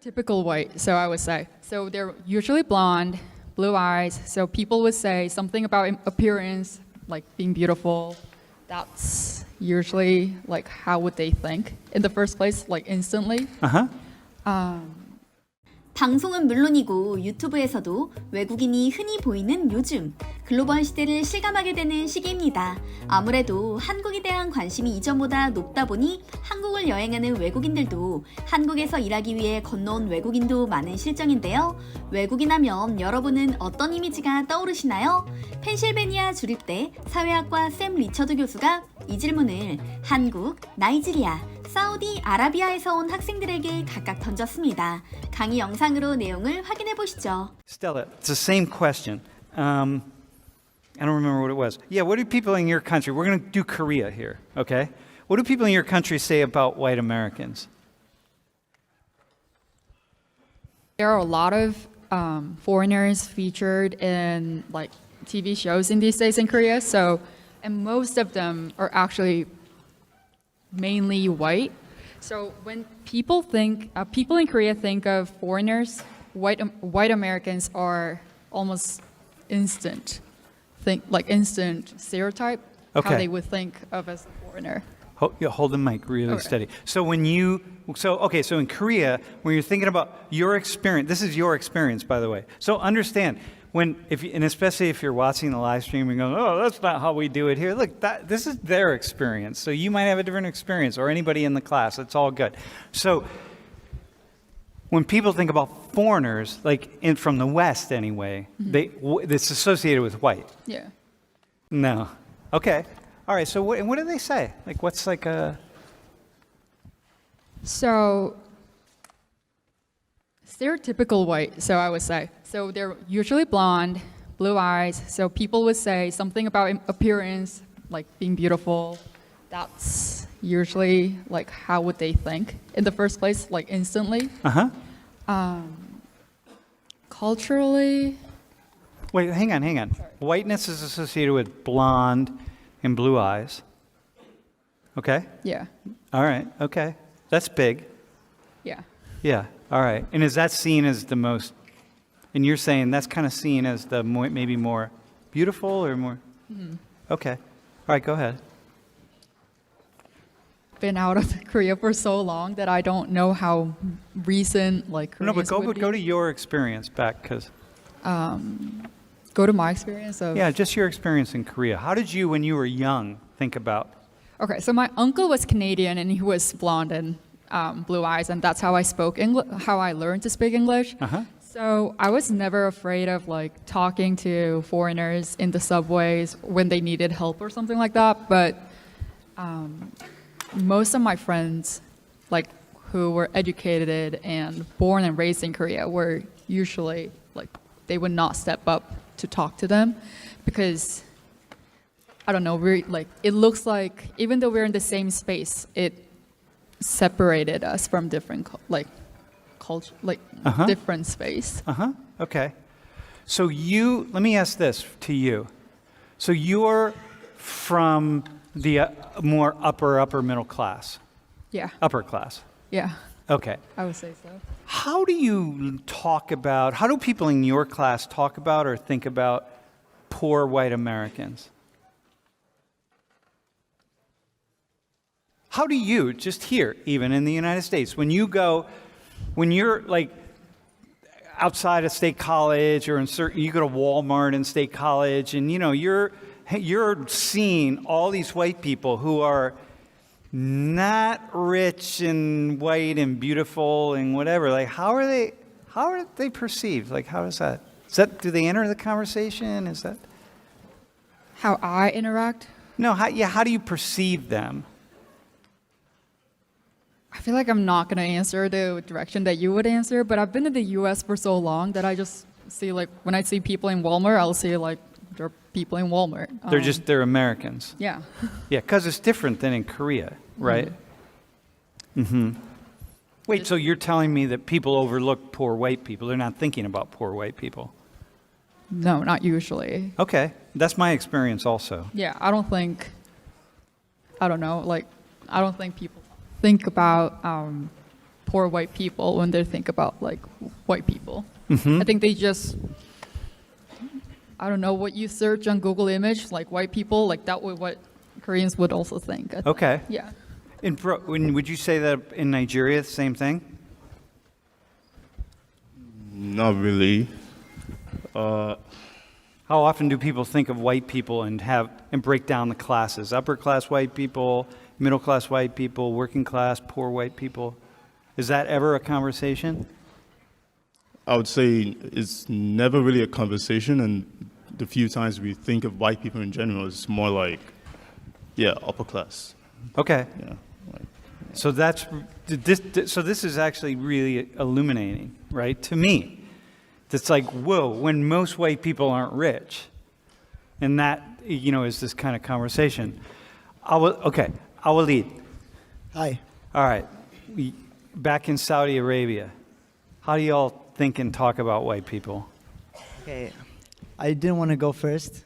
Stereotypical white, so I would say. So they're usually blonde, blue eyes. So people would say something about appearance, like being beautiful. That's usually like how would they think in the first place, like instantly. 방송은 물론이고 유튜브에서도 외국인이 흔히 보이는 요즘 글로벌 시대를 실감하게 되는 시기입니다. 아무래도 한국에 대한 관심이 이전보다 높다 보니 한국을 여행하는 외국인들도 한국에서 일하기 위해 건너온 외국인도 많은 실정인데요. 외국인 하면 여러분은 어떤 이미지가 떠오르시나요? 펜실베니아 주립대 사회학과 샘 리처드 교수가 이 질문을 한국, 나이지리아, 사우디아라비아에서 온 학생들에게 각각 던졌습니다. 강의 영상으로 내용을 확인해 보시죠. Stella, it's the same question. I don't remember what it was. Yeah, what do people in your country, we're going to do Korea here, okay? What do people in your country say about white Americans? There are a lot of foreigners featured in like TV shows in these days in Korea. And most of them are actually mainly white. So when people in Korea think of foreigners, white Americans are almost instant stereotype. Okay. How they would think of as a foreigner. Hold the mic really steady. So in Korea, when you're thinking about your experience, this is your experience, by the way. So understand, and especially if you're watching the live stream and going, oh, that's not how we do it here. Look, this is their experience. So you might have a different experience, or anybody in the class. It's all good. So when people think about foreigners, from the West anyway, it's associated with white. Yeah. No. Okay. All right. So what do they say? What's like a... So stereotypical white, so I would say. So they're usually blonde, blue eyes. So people would say something about appearance, like being beautiful. That's usually like how would they think in the first place, like instantly. Culturally. Wait, hang on. Sorry. Whiteness is associated with blonde and blue eyes. Okay? Yeah. All right. Okay. That's big. Yeah. Yeah. All right. And is that seen as the most, and you're saying that's kind of seen as the maybe more beautiful or more? Okay. All right, go ahead. Been out of Korea for so long that I don't know how recent Koreans No, but would go be. to your experience back, because... Go to my experience of... Yeah, just your experience in Korea. How did you, when you were young, think about... Okay, so my uncle was Canadian and he was blonde and blue eyes, and that's how I spoke English, how I learned to speak English. So I was never afraid of talking to foreigners in the subways when they needed help or something like that. But most of my friends, who were educated and born and raised in Korea, were usually they would not step up to talk to them because I don't know. It looks like even though we're in the same space, it separated us from different culture, different space. Okay. So let me ask this to you. So you're from the more upper middle class? Yeah. Upper class? Yeah. Okay. I would say so. How do people in your class talk about or think about poor white Americans? How do you, just here, even in the United States, when you're outside of State College or you go to Walmart in State College and you're seeing all these white people who are not rich and white and beautiful and whatever, how are they perceived? How is that? Do they enter the conversation? Is that how I interact? No, how do you perceive them? I feel like I'm not going to answer the direction that you would answer, but I've been in the US for so long that I just see when I see people in Walmart, I'll see there are people in Walmart. They're Americans. Yeah. Yeah, because it's different than in Korea, right? Wait, so you're telling me that people overlook poor white people? They're not thinking about poor white people? No, not usually. Okay, that's my experience also. Yeah, I don't think people think about poor white people when they think about like white people. I think they just, I don't know, what you search on Google image, like white people, like that would what Koreans would also think. I think. Okay. Yeah. Would you say that in Nigeria, the same thing? Not really. How often do people think of white people and break down the classes? Upper class white people, middle class white people, working class, poor white people. Is that ever a conversation? I would say it's never really a conversation, and the few times we think of white people in general, it's more like, yeah, upper class. Okay. Yeah. Like, So this is actually really illuminating, right? To me, it's like, whoa, when most white people aren't rich, and that is this kind of conversation. I will lead. Hi. All right, back in Saudi Arabia, how do y'all think and talk about white people? Okay. I didn't want to go first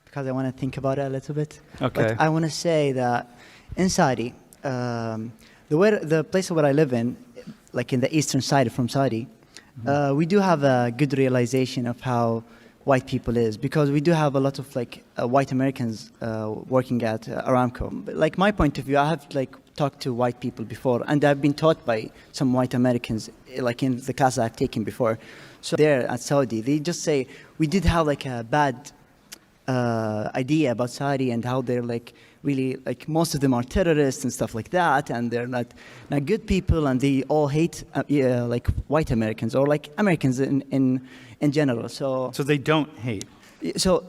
because I want to think about it a little bit. Okay. But I want to say that in Saudi, the place where I live in, like in the eastern side from Saudi, we do have a good realization of how white people is, because we do have a lot of white Americans working at Aramco. But, like, my point of view, I have talked to white people before, and I've been taught by some white Americans, like in the class I've taken before. So there at Saudi, they just say we did have a bad idea about Saudi and how they're really most of them are terrorists and stuff like that, and they're not good people, and they all hate white Americans or Americans in general. So they don't hate. So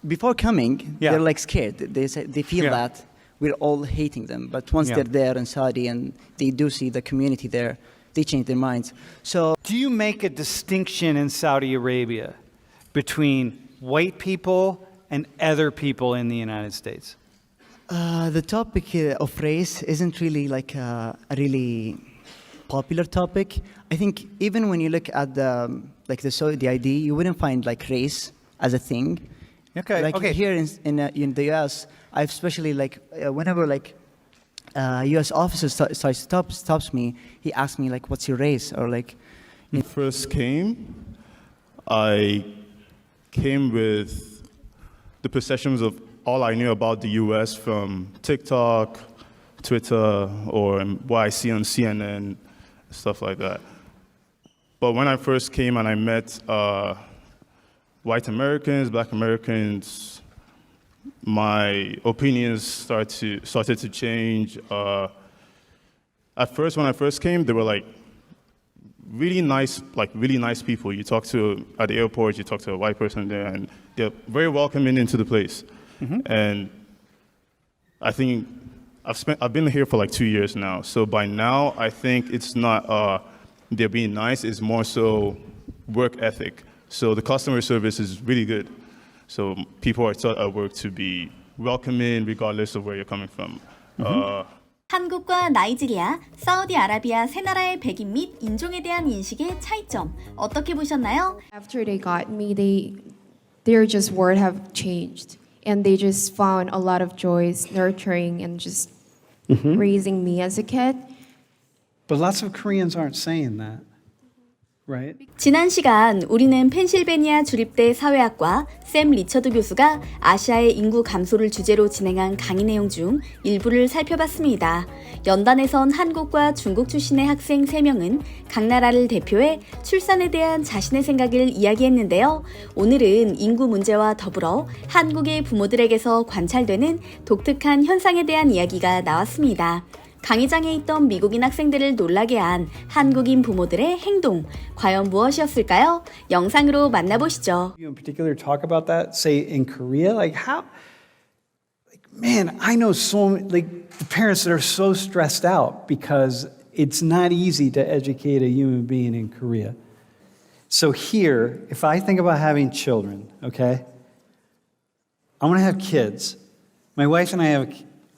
before coming, Yeah. they're scared. They feel Yeah. that we're all hating them. But once Yeah. they're there in Saudi and they do see the community there, they change their minds. So Do you make a distinction in Saudi Arabia between white people and other people in the United States? the topic of race isn't really a really popular topic. I think even when you look at the Saudi ID, you wouldn't find race as a thing. Okay. Okay. Here in the US, I've especially whenever US officer stops me, he asks me what's your race, or when I first came, I came with the perceptions of all I knew about the US from TikTok, Twitter, or what I see on CNN, stuff like that. But when I first came and I met white Americans, black Americans, my opinions started to change. At first, when I first came, they were really nice people. You talk to at the airport, you talk to a white person there, and they're very welcoming into the place. Mm-hmm. And I think I've been here for 2 years now. So by now, I think it's not they're being nice. It's more so work ethic. So the customer service is really good. So people are taught at work to be welcoming regardless of where you're coming from. Mm-hmm. 한국과 나이지리아, 사우디아라비아 세 나라의 백인 및 인종에 대한 인식의 차이점 어떻게 보셨나요? After they got me, their just word have changed, and they just found a lot of joys nurturing and just raising me as a kid. But lots of Koreans aren't saying that, right? 지난 시간 우리는 펜실베니아 주립대 사회학과 샘 리처드 교수가 아시아의 인구 감소를 주제로 진행한 강의 내용 중 일부를 살펴봤습니다. 연단에선 한국과 중국 출신의 학생 3명은 각 나라를 대표해 출산에 대한 자신의 생각을 이야기했는데요. 오늘은 인구 문제와 더불어 한국의 부모들에게서 관찰되는 독특한 현상에 대한 이야기가 나왔습니다. 강의장에 있던 미국인 학생들을 놀라게 한 한국인 부모들의 행동, 과연 무엇이었을까요? 영상으로 만나보시죠. You in particular talk about that, say in Korea, how, man, I know so many, the parents that are so stressed out because it's not easy to educate a human being in Korea. So here, if I think about having children, okay, I want to have kids. My wife and I have a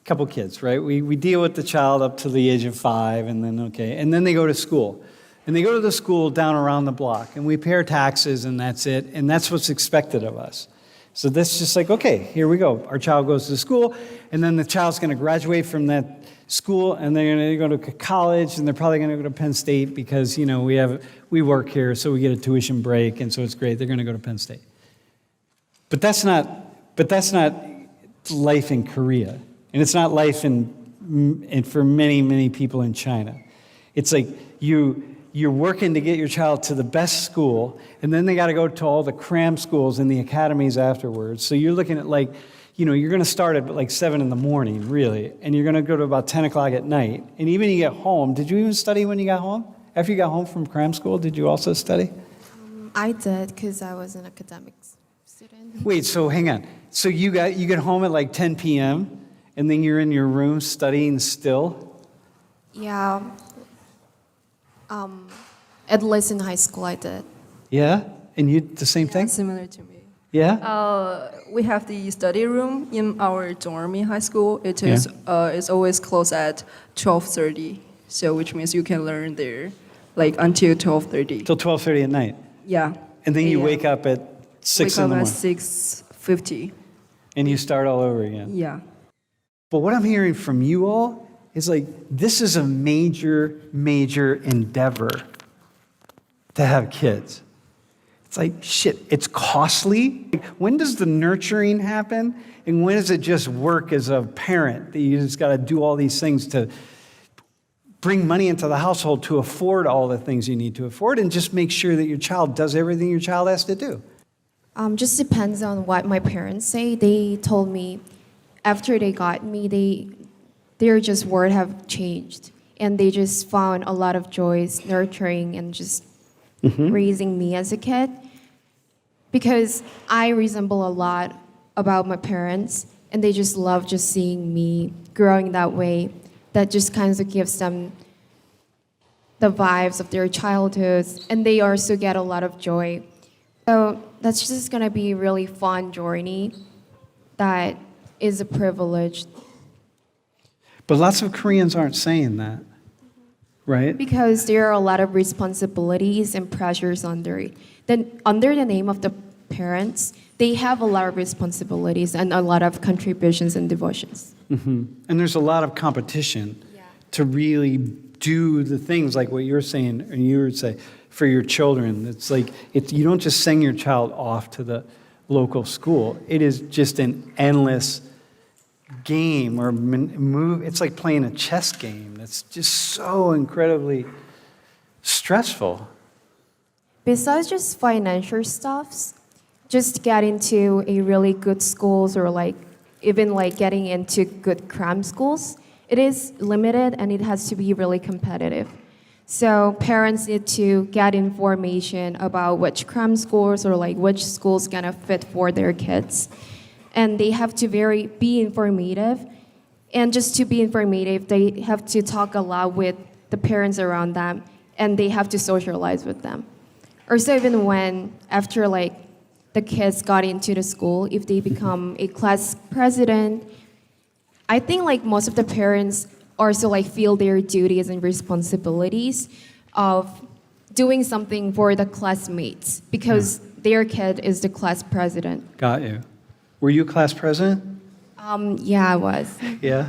couple kids, right? We deal with the child up to the age of 5, and then they go to school. And they go to the school down around the block, and we pay our taxes, and that's it, and that's what's expected of us. So that's just okay, here we go. Our child goes to school, and then the child's going to graduate from that school, and they're going to go to college, and they're probably going to go to Penn State because, you know, we work here, so we get a tuition break, and so it's great. They're going to go to Penn State. But that's not life in Korea, and it's not life in for many, many people in China. It's like you're working to get your child to the best school, and then they got to go to all the cram schools and the academies afterwards. So you're looking at like, you know, you're going to start at like 7 in the morning, really, and you're going to go to about 10 o'clock at night. And even you get home, did you even study when you got home? After you got home from cram school, did you also study? I did because I was an academic student. Wait, so hang on. So you get home at like 10 p.m., and then you're in your room studying still? Yeah. At least in high school, I did. Yeah? And you, the same thing? Similar to me. Yeah? We have the study room in our dorm in high school. It is it's always closed at 12:30, so which means you can learn there like until 12:30. Till 12:30 at night? Yeah. And then you AM. wake up at 6 in the morning? Wake up at 6:50. And you start all over again? Yeah. But what I'm hearing from you all is like, this is a major, major endeavor to have kids. It's like, shit, it's costly. Like, when does the nurturing happen? And when does it just work as a parent that you just got to do all these things to bring money into the household to afford all the things you need to afford and just make sure that your child does everything your child has to do? Just depends on what my parents say. They told me after they got me, their just word have changed, and they just found a lot of joys nurturing and just raising me as a kid, because I resemble a lot about my parents, and they just love just seeing me growing that way. That just kind of gives them the vibes of their childhoods, and they also get a lot of joy. So that's just gonna be a really fun journey that is a privilege. But lots of Koreans aren't saying that, right? Because there are a lot of responsibilities and pressures under it. Then under the name of the parents, they have a lot of responsibilities and a lot of contributions and devotions. And there's a lot of competition to really do the things like what you're saying, and you would say, for your children. It's like, you don't just send your child off to the local school. It is just an endless game or move. It's like playing a chess game. That's just so incredibly stressful. Besides just financial stuffs, just get into a really good schools or like even like getting into good cram schools, it is limited and it has to be really competitive. So parents need to get information about which cram schools or like which schools gonna fit for their kids. And they have to be informative. And just to be informative, they have to talk a lot with the parents around them, and they have to socialize with them. Or so even when, after like the kids got into the school, if they become a class president, I think like most of the parents also like feel their duties and responsibilities of doing something for the classmates because their kid is the class president. Got you. Were you class president? Yeah, I was. Yeah.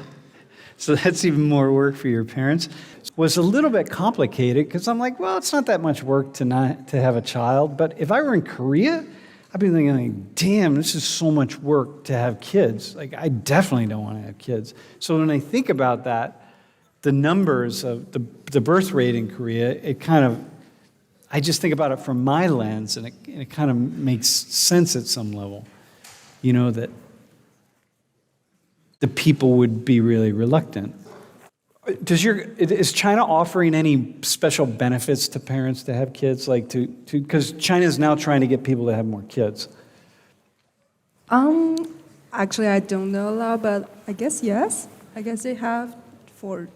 So that's even more work for your parents. It was a little bit complicated because I'm like, well, it's not that much work to have a child. But if I were in Korea, I'd be thinking, like, damn, this is so much work to have kids. Like, I definitely don't want to have kids. So when I think about that, the numbers of the birth rate in Korea, I just think about it from my lens, and it kind of makes sense at some level. You know, that the people would be really reluctant. Is China offering any special benefits to parents to have kids, like because China is now trying to get people to have more kids? Actually, I don't know a lot, but I guess yes. I guess they have for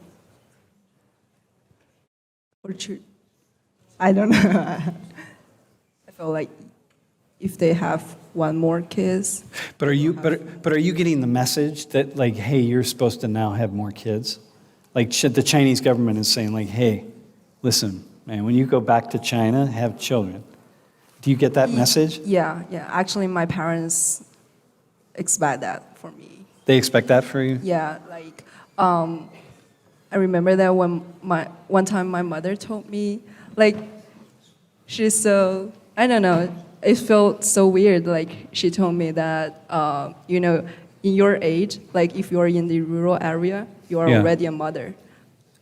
I don't know. I feel like if they have one more kids. But are you getting the message that like, hey, you're supposed to now have more kids? Like the Chinese government is saying like, hey, listen, man, when you go back to China, have children. Do you get that message? Yeah. Actually, my parents expect that for me. They expect that for you? Yeah, like I remember that one time my mother told me, like, she's so, I don't know, it felt so weird. Like, she told me that, you know, in your age, like, if you're in the rural area, you are Yeah. already a mother.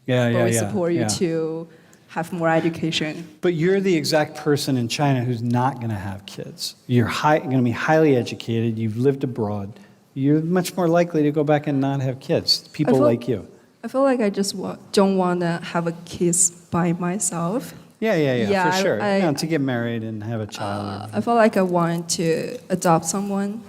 But we support you to have more education. But you're the exact person in China who's not going to have kids. You're going to be highly educated. You've lived abroad. You're much more likely to go back and not have kids. People like you. I feel like I just don't want to have a kids by myself. Yeah, Yeah, for sure. I- To get married and have a child. I feel like I want to adopt someone.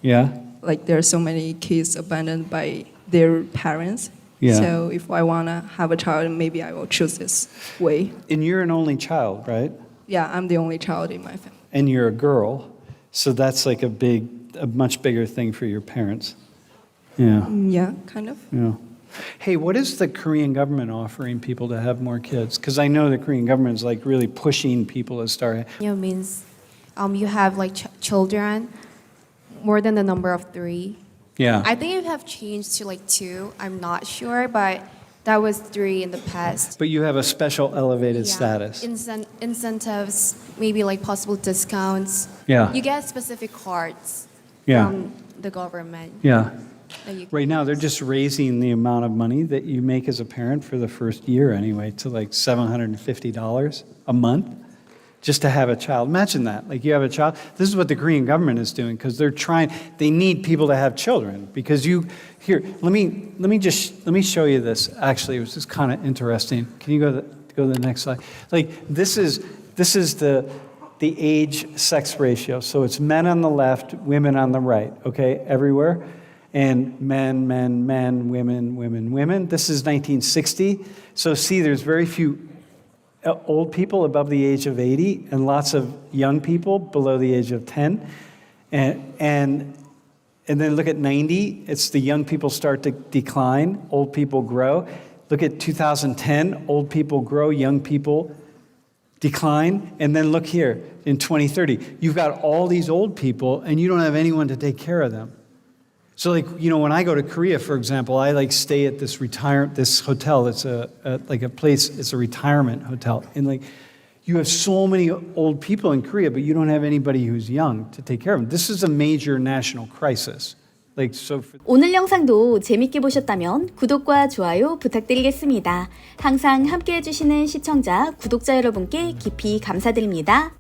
Yeah? Like there are so many kids abandoned by their parents. Yeah. So if I want to have a child, maybe I will choose this way. And you're an only child, right? Yeah, I'm the only child in my family. And you're a girl. So that's like a much bigger thing for your parents. Yeah. Yeah, kind of. Yeah. Hey, what is the Korean government offering people to have more kids? Because I know the Korean government is like really pushing people to start. Means you have like children more than the number of 3. Yeah. I think it have changed to like 2. I'm not sure, but that was 3 in the past. But you have a special elevated Yeah. status. Incentives, maybe like possible discounts. Yeah. You get specific cards Yeah. from the government. Yeah. that you can Right now, they're use. just raising the amount of money that you make as a parent for the first year anyway to like $750 a month just to have a child. Imagine that. Like you have a child. This is what the Korean government is doing because they need people to have children because here, let me show you this. Actually, it was just kind of interesting. Can you go to the next slide? Like this is the age sex ratio. So it's men on the left, women on the right, okay, everywhere. And men, women. This is 1960. So see, there's very few old people above the age of 80 and lots of young people below the age of 10. And then look at 90. It's the young people start to decline, old people grow. Look at 2010, old people grow, young people decline. And then look here, in 2030, you've got all these old people and you don't have anyone to take care of them. So like, you know, when I go to Korea, for example, I like stay at this hotel. It's it's a retirement hotel. And like, you have so many old people in Korea, but you don't have anybody who's young to take care of them. This is a major national crisis. 오늘 영상도 재밌게 보셨다면 구독과 좋아요 부탁드리겠습니다. 항상 함께 해주시는 시청자, 구독자 여러분께 깊이 감사드립니다.